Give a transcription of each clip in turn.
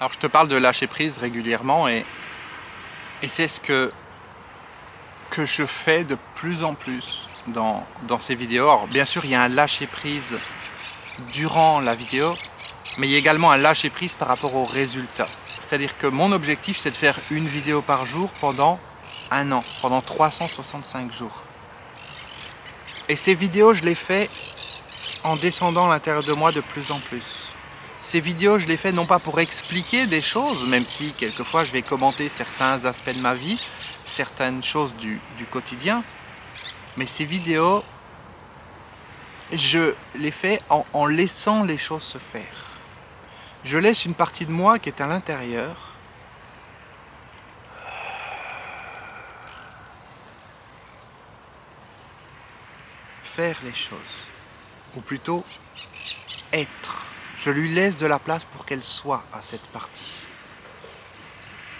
Alors je te parle de lâcher prise régulièrement et c'est ce que je fais de plus en plus dans ces vidéos. Alors, bien sûr, il y a un lâcher prise durant la vidéo, mais il y a également un lâcher prise par rapport aux résultats. C'est-à-dire que mon objectif, c'est de faire une vidéo par jour pendant un an, pendant 365 jours. Et ces vidéos, je les fais en descendant à l'intérieur de moi de plus en plus. Ces vidéos, je les fais non pas pour expliquer des choses, même si quelquefois je vais commenter certains aspects de ma vie, certaines choses du quotidien, mais ces vidéos, je les fais en laissant les choses se faire. Je laisse une partie de moi qui est à l'intérieur faire les choses, ou plutôt être. Je lui laisse de la place pour qu'elle soit à cette partie.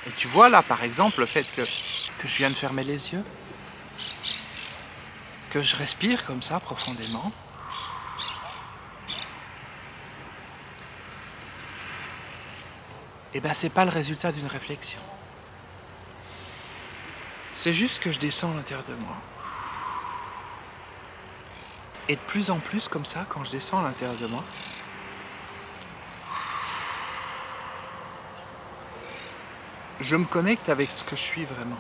Et tu vois là par exemple le fait que je viens de fermer les yeux, que je respire comme ça profondément. Et ben c'est pas le résultat d'une réflexion. C'est juste que je descends à l'intérieur de moi. Et de plus en plus comme ça, quand je descends à l'intérieur de moi, je me connecte avec ce que je suis vraiment.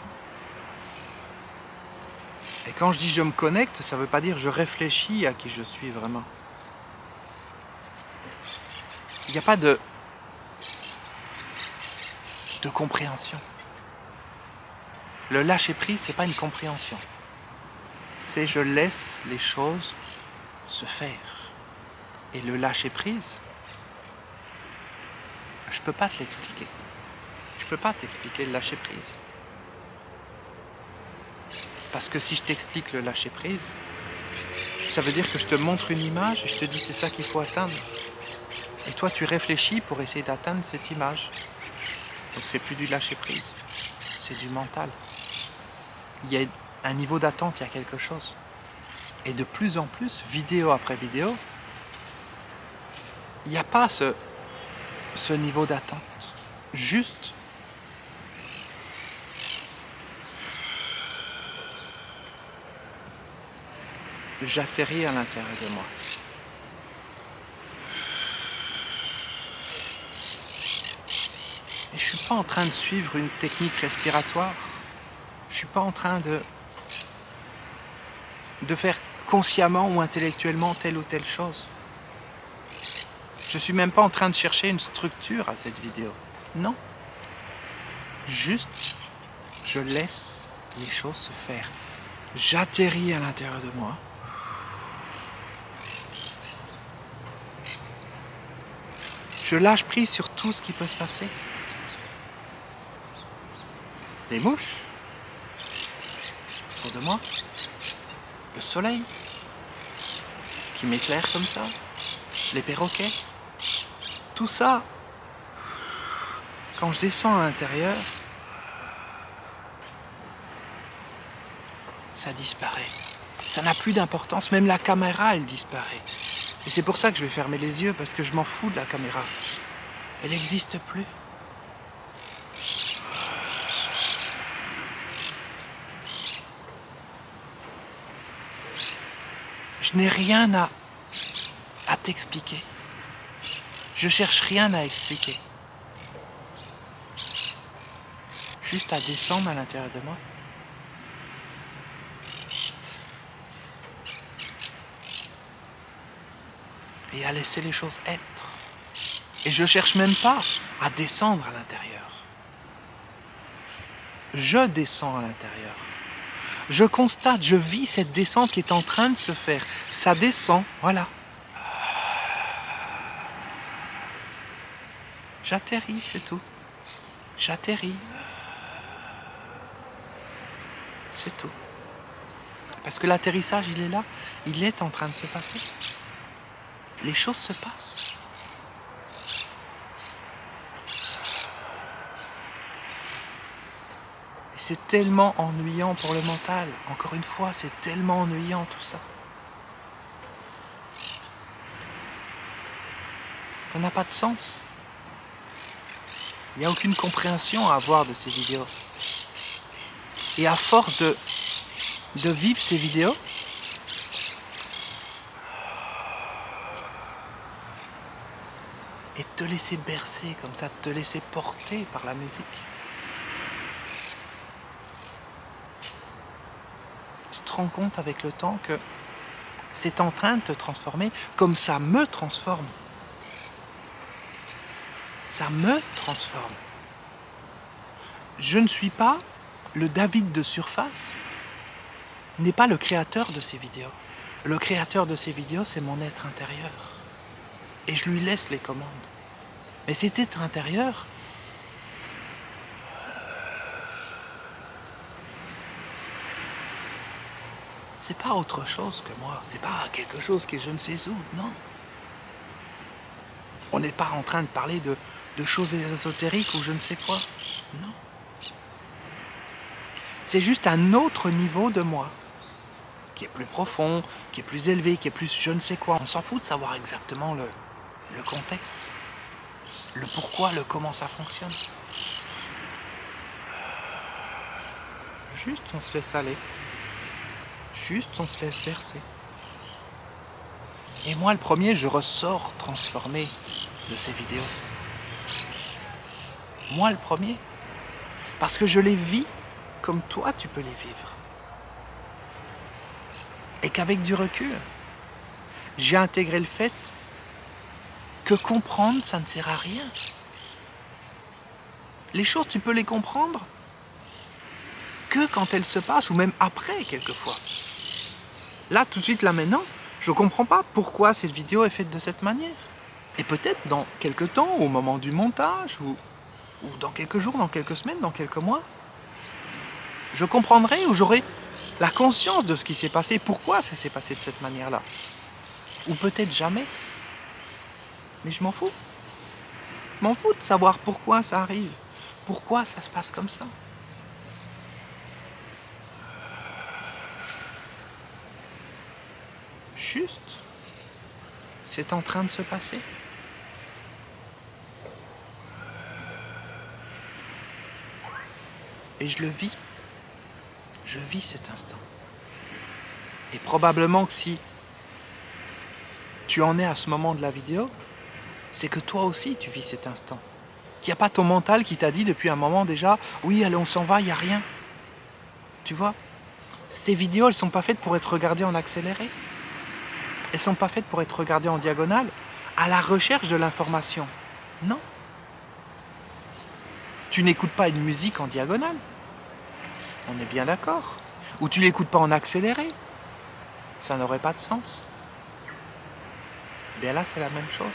Et quand je dis je me connecte, ça ne veut pas dire je réfléchis à qui je suis vraiment. Il n'y a pas de compréhension. Le lâcher prise, c'est pas une compréhension. C'est je laisse les choses se faire. Et le lâcher prise, je peux pas te l'expliquer. Je peux pas t'expliquer le lâcher prise. Parce que si je t'explique le lâcher prise, ça veut dire que je te montre une image et je te dis c'est ça qu'il faut atteindre. Et toi tu réfléchis pour essayer d'atteindre cette image. Donc c'est plus du lâcher prise, c'est du mental. Il y a un niveau d'attente, il y a quelque chose. Et de plus en plus, vidéo après vidéo, il n'y a pas ce niveau d'attente. Juste j'atterris à l'intérieur de moi. Et je suis pas en train de suivre une technique respiratoire. Je suis pas en train de faire consciemment ou intellectuellement telle ou telle chose. Je suis même pas en train de chercher une structure à cette vidéo. Non. Juste, je laisse les choses se faire. J'atterris à l'intérieur de moi. Je lâche prise sur tout ce qui peut se passer. Les mouches autour de moi, le soleil qui m'éclaire comme ça, les perroquets, tout ça, quand je descends à l'intérieur, ça disparaît. Ça n'a plus d'importance, même la caméra, elle disparaît. Et c'est pour ça que je vais fermer les yeux, parce que je m'en fous de la caméra. Elle n'existe plus. Je n'ai rien à t'expliquer. Je cherche rien à expliquer. Juste à descendre à l'intérieur de moi. Et à laisser les choses être. Et je cherche même pas à descendre à l'intérieur. Je descends à l'intérieur. Je constate, je vis cette descente qui est en train de se faire. Ça descend, voilà. J'atterris, c'est tout. J'atterris. C'est tout. Parce que l'atterrissage, il est là. Il est en train de se passer. Les choses se passent. Et c'est tellement ennuyant pour le mental. Encore une fois, c'est tellement ennuyant tout ça. Ça n'a pas de sens. Il n'y a aucune compréhension à avoir de ces vidéos. Et à force de vivre ces vidéos, et de te laisser bercer comme ça, de te laisser porter par la musique, tu te rends compte avec le temps que c'est en train de te transformer comme ça me transforme. Ça me transforme. Je ne suis pas le David de surface, n'est pas le créateur de ces vidéos. Le créateur de ces vidéos, c'est mon être intérieur. Et je lui laisse les commandes. Mais cet être intérieur, c'est pas autre chose que moi. C'est pas quelque chose qui est je ne sais où, non. On n'est pas en train de parler de choses ésotériques ou je ne sais quoi. Non. C'est juste un autre niveau de moi, qui est plus profond, qui est plus élevé, qui est plus je ne sais quoi. On s'en fout de savoir exactement le contexte, le pourquoi, le comment ça fonctionne. Juste on se laisse aller. Juste on se laisse bercer. Et moi le premier, je ressors transformé de ces vidéos. Moi le premier. Parce que je les vis comme toi tu peux les vivre. Et qu'avec du recul, j'ai intégré le fait que comprendre, ça ne sert à rien. Les choses, tu peux les comprendre que quand elles se passent, ou même après, quelquefois. Là, tout de suite, là maintenant, je ne comprends pas pourquoi cette vidéo est faite de cette manière. Et peut-être dans quelques temps, au moment du montage, ou dans quelques jours, dans quelques semaines, dans quelques mois, je comprendrai ou j'aurai la conscience de ce qui s'est passé, pourquoi ça s'est passé de cette manière-là. Ou peut-être jamais. Mais je m'en fous. Je m'en fous de savoir pourquoi ça arrive. Pourquoi ça se passe comme ça. Juste, c'est en train de se passer. Et je le vis. Je vis cet instant. Et probablement que si tu en es à ce moment de la vidéo, c'est que toi aussi tu vis cet instant. Qu'il n'y a pas ton mental qui t'a dit depuis un moment déjà « Oui, allez, on s'en va, il n'y a rien. » Tu vois, ces vidéos, elles ne sont pas faites pour être regardées en accéléré. Elles ne sont pas faites pour être regardées en diagonale, à la recherche de l'information. Non. Tu n'écoutes pas une musique en diagonale. On est bien d'accord. Ou tu ne l'écoutes pas en accéléré. Ça n'aurait pas de sens. Bien là, c'est la même chose.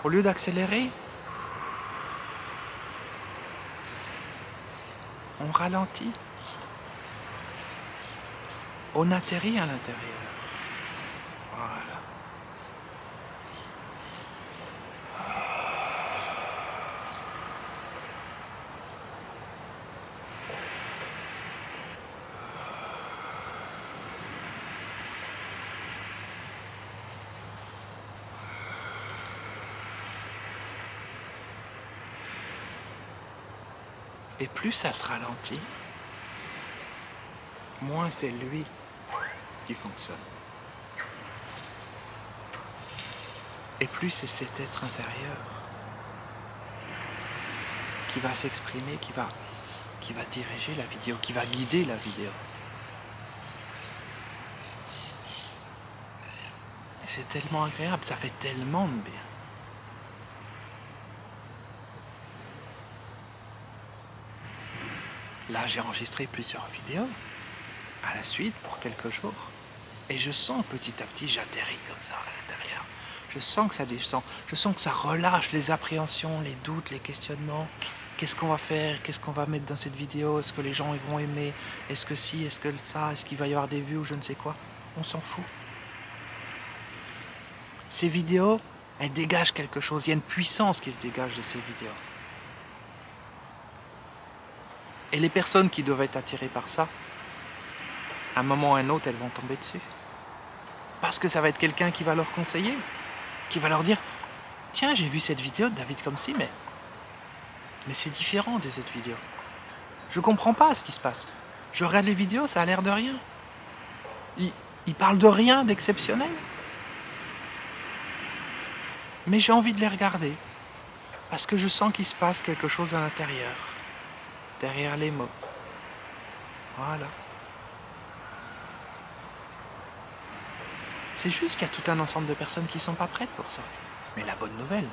Au lieu d'accélérer, on ralentit. On atterrit à l'intérieur. Voilà. Et plus ça se ralentit, moins c'est lui qui fonctionne. Et plus c'est cet être intérieur qui va s'exprimer, qui va diriger la vidéo, qui va guider la vidéo. Et c'est tellement agréable, ça fait tellement de bien. Là, j'ai enregistré plusieurs vidéos à la suite pour quelques jours. Et je sens petit à petit, j'atterris comme ça à l'intérieur. Je sens que ça descend. Je sens que ça relâche les appréhensions, les doutes, les questionnements. Qu'est-ce qu'on va faire? Qu'est-ce qu'on va mettre dans cette vidéo? Est-ce que les gens ils vont aimer? Est-ce que si? Est-ce que ça? Est-ce qu'il va y avoir des vues ou je ne sais quoi? On s'en fout. Ces vidéos, elles dégagent quelque chose. Il y a une puissance qui se dégage de ces vidéos. Et les personnes qui doivent être attirées par ça, à un moment ou à un autre, elles vont tomber dessus. Parce que ça va être quelqu'un qui va leur conseiller, qui va leur dire « Tiens, j'ai vu cette vidéo de David comme ci, mais Mais c'est différent des autres vidéos. Je comprends pas ce qui se passe. Je regarde les vidéos, ça a l'air de rien. Ils parlent de rien d'exceptionnel. Mais j'ai envie de les regarder. Parce que je sens qu'il se passe quelque chose à l'intérieur. Derrière les mots. Voilà. C'est juste qu'il y a tout un ensemble de personnes qui ne sont pas prêtes pour ça. Mais la bonne nouvelle,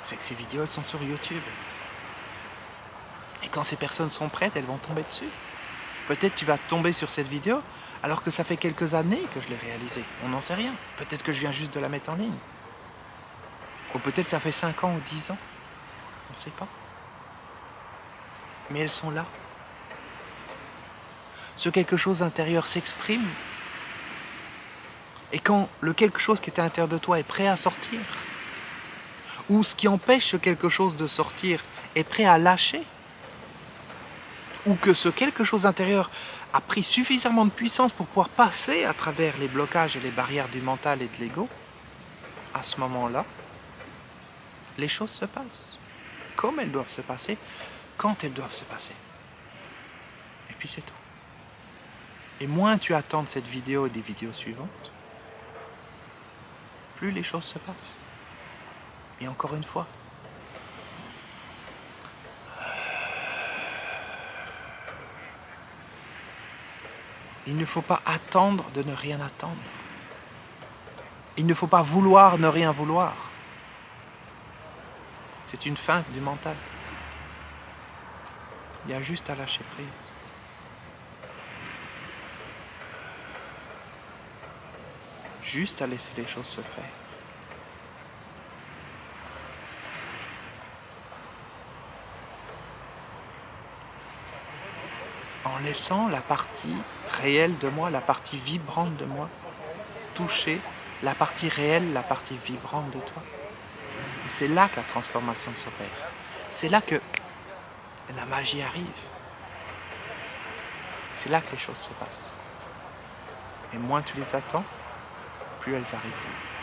c'est que ces vidéos, elles sont sur YouTube. Et quand ces personnes sont prêtes, elles vont tomber dessus. Peut-être tu vas tomber sur cette vidéo alors que ça fait quelques années que je l'ai réalisée. On n'en sait rien. Peut-être que je viens juste de la mettre en ligne. Ou peut-être ça fait 5 ans ou 10 ans. On ne sait pas. Mais elles sont là. Ce quelque chose intérieur s'exprime. Et quand le quelque chose qui est à l'intérieur de toi est prêt à sortir, ou ce qui empêche ce quelque chose de sortir est prêt à lâcher, ou que ce quelque chose intérieur a pris suffisamment de puissance pour pouvoir passer à travers les blocages et les barrières du mental et de l'ego, à ce moment-là, les choses se passent comme elles doivent se passer, quand elles doivent se passer. Et puis c'est tout. Et moins tu attends de cette vidéo et des vidéos suivantes, plus les choses se passent. Et encore une fois, il ne faut pas attendre de ne rien attendre. Il ne faut pas vouloir ne rien vouloir. C'est une feinte du mental. Il y a juste à lâcher prise. Juste à laisser les choses se faire. En laissant la partie réelle de moi, la partie vibrante de moi, toucher la partie réelle, la partie vibrante de toi. Et c'est là que la transformation s'opère. C'est là que la magie arrive. C'est là que les choses se passent. Et moins tu les attends, plus elles arrivent.